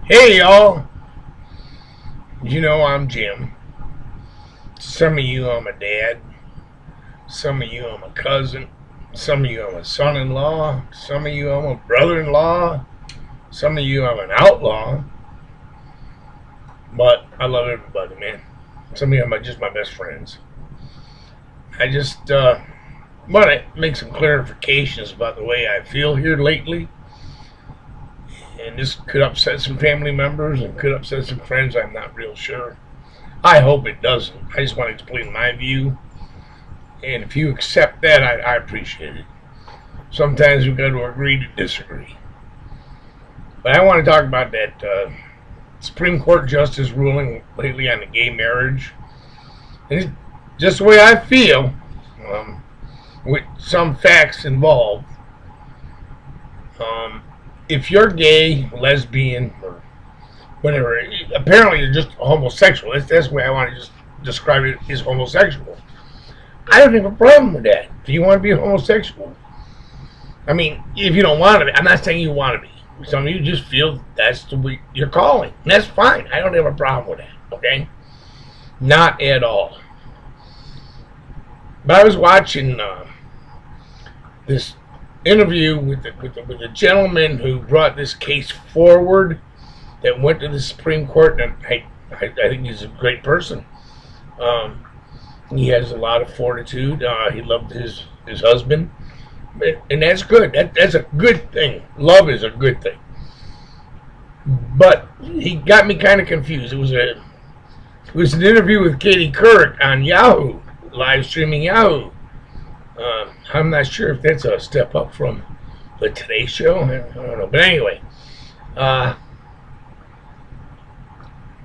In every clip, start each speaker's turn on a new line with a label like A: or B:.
A: Hey y'all, you know I'm Jim. Some of you I'm a dad, some of you I'm a cousin, some of you I'm a son-in-law, some of you I'm a brother-in-law, some of you I'm an outlaw, but I love everybody, man. Some of you are just my best friends. I just want to make some clarifications about the way I feel here lately. And this could upset some family members and could upset some friends, I'm not real sure. I hope it doesn't. I just want to explain my view. And if you accept that, I appreciate it. Sometimes we've got to agree to disagree. But I want to talk about that Supreme Court justice ruling lately on the gay marriage. And it's just the way I feel, with some facts involved. If you're gay, lesbian, or whatever, apparently you're just homosexual. That's the way I want to just describe it, is homosexual. I don't have a problem with that. Do you want to be a homosexual? I mean, if you don't want to be, I'm not saying you want to be. Some of you just feel that's the way you're calling. And that's fine. I don't have a problem with that, okay? Not at all. But I was watching this interview with the gentleman who brought this case forward that went to the Supreme Court, and I think he's a great person. He has a lot of fortitude. He loved his husband, and that's good. That's a good thing. Love is a good thing. But he got me kind of confused. It was an interview with Katie Couric on Yahoo, live streaming Yahoo. I'm not sure if that's a step up from the Today Show. I don't know. But anyway,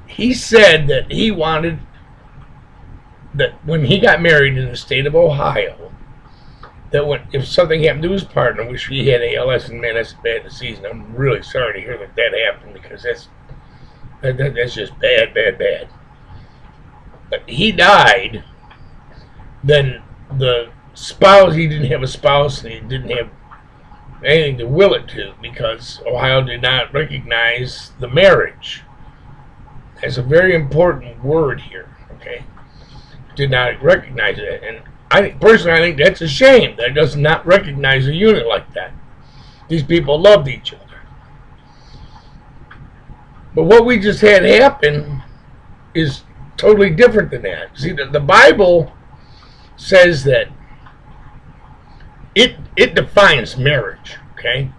A: he said that he wanted that when he got married in the state of Ohio, that if something happened to his partner, which he had ALS, and man, that's a bad disease, and I'm really sorry to hear that happened, because that's just bad. But he died, then the spouse, he didn't have a spouse, and he didn't have anything to will it to, because Ohio did not recognize the marriage. That's a very important word here, okay? Did not recognize it. And I think that's a shame that it does not recognize a unit like that. These people loved each other. But what we just had happen is totally different than that. See, the Bible says that it defines marriage, okay?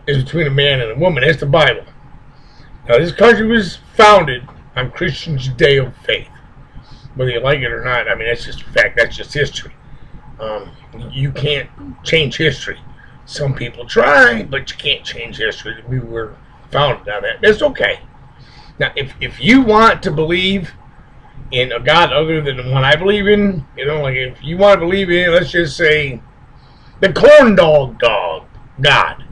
A: It's between a man and a woman. That's the Bible. Now, this country was founded on Christian Judeo faith. Whether you like it or not, I mean, that's just a fact. That's just history. You can't change history. Some people try, but you can't change history. We were founded on that. That's okay. Now, if you want to believe in a God other than the one I believe in, like if you want to believe in, let's just say, the corn dog God,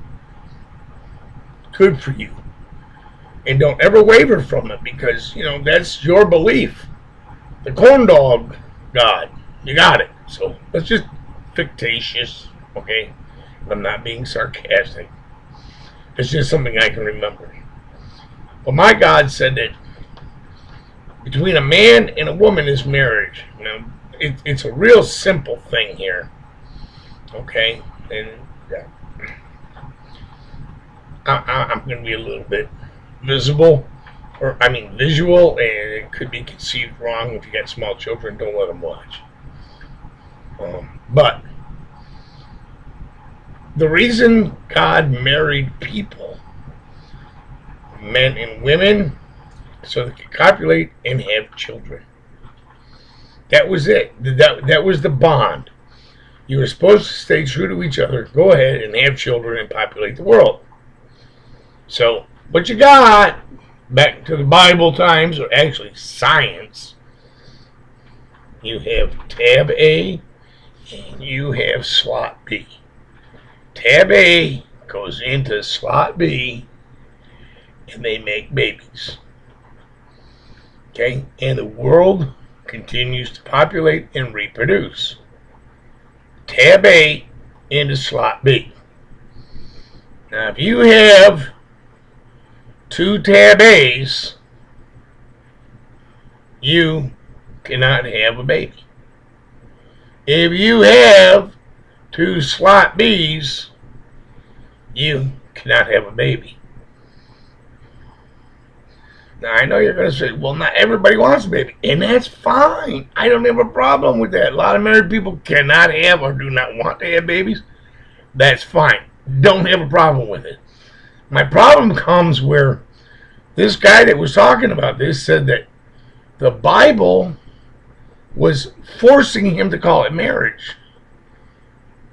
A: good for you. And don't ever waver from it, because, that's your belief. The corn dog God, you got it. So let's just fictitious, okay? I'm not being sarcastic. It's just something I can remember. Well, my God said that between a man and a woman is marriage. It's a real simple thing here, okay? And I'm going to be a little bit visual, and it could be conceived wrong. If you got small children, don't let them watch. But the reason God married people, men and women, so they could copulate and have children. That was it. That was the bond. You were supposed to stay true to each other, go ahead and have children and populate the world. So what you got, back to the Bible times, or actually science, you have tab A and you have slot B. Tab A goes into slot B and they make babies. Okay? And the world continues to populate and reproduce. Tab A into slot B. Now, if you have 2 tab A's, you cannot have a baby. If you have 2 slot B's, you cannot have a baby. Now, I know you're going to say, well, not everybody wants a baby, and that's fine. I don't have a problem with that. A lot of married people cannot have or do not want to have babies. That's fine. Don't have a problem with it. My problem comes where this guy that was talking about this said that the Bible was forcing him to call it marriage.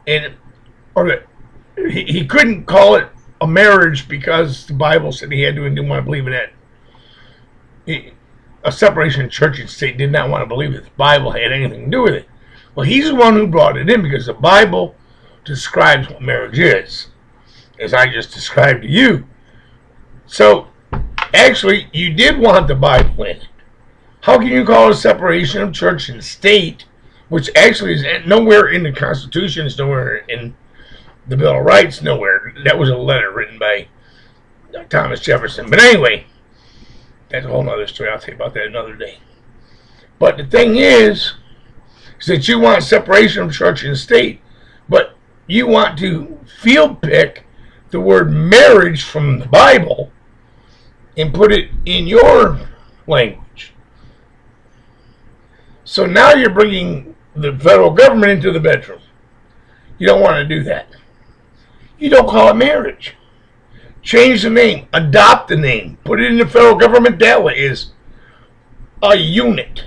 A: He couldn't call it a marriage because the Bible said he had to and didn't want to believe in that. A separation of church and state did not want to believe that the Bible had anything to do with it. Well, he's the one who brought it in because the Bible describes what marriage is, as I just described to you. So, actually, you did want the Bible in it. How can you call it a separation of church and state, which actually is nowhere in the Constitution, it's nowhere in the Bill of Rights, nowhere. That was a letter written by Thomas Jefferson. But anyway, that's a whole other story. I'll tell you about that another day. But the thing is that you want separation of church and state, but you want to field pick the word marriage from the Bible and put it in your language. So now you're bringing the federal government into the bedroom. You don't want to do that. You don't call it marriage. Change the name. Adopt the name. Put it in the federal government that way as a unit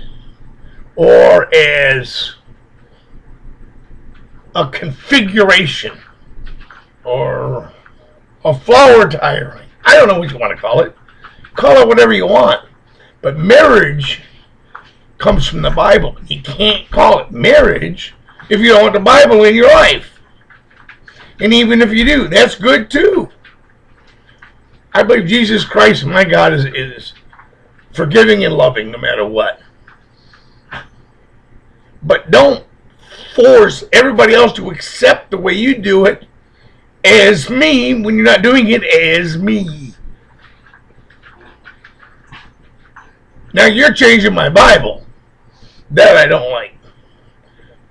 A: or as a configuration or a flower tiring. I don't know what you want to call it. Call it whatever you want. But marriage comes from the Bible. You can't call it marriage if you don't want the Bible in your life. And even if you do, that's good too. I believe Jesus Christ, my God, is forgiving and loving no matter what. But don't force everybody else to accept the way you do it as me when you're not doing it as me. Now you're changing my Bible. That I don't like.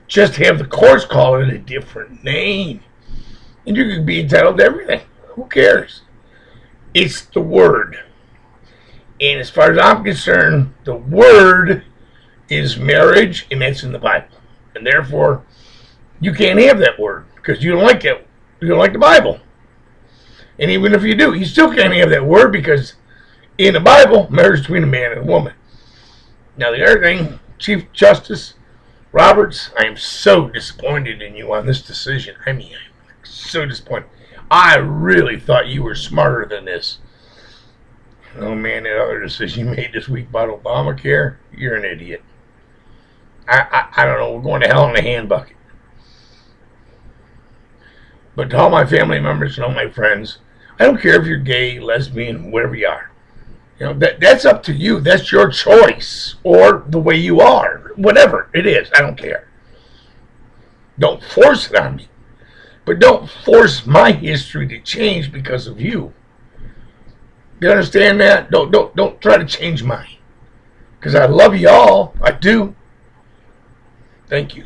A: Just have the courts call it a different name. And you can be entitled to everything. Who cares? It's the Word. And as far as I'm concerned, the Word is marriage, and that's in the Bible. And therefore, you can't have that word because you don't like it. You don't like the Bible. And even if you do, you still can't have that word because in the Bible, marriage between a man and a woman. Now, the other thing, Chief Justice Roberts, I am so disappointed in you on this decision. I mean, I'm so disappointed. I really thought you were smarter than this. Oh man, that other decision you made this week about Obamacare, you're an idiot. I don't know, we're going to hell in a hand bucket. But to all my family members and all my friends, I don't care if you're gay, lesbian, whatever you are. You know, that's up to you. That's your choice. Or the way you are. Whatever it is, I don't care. Don't force it on me. But don't force my history to change because of you. You understand that? Don't try to change mine. Because I love you all. I do. Thank you.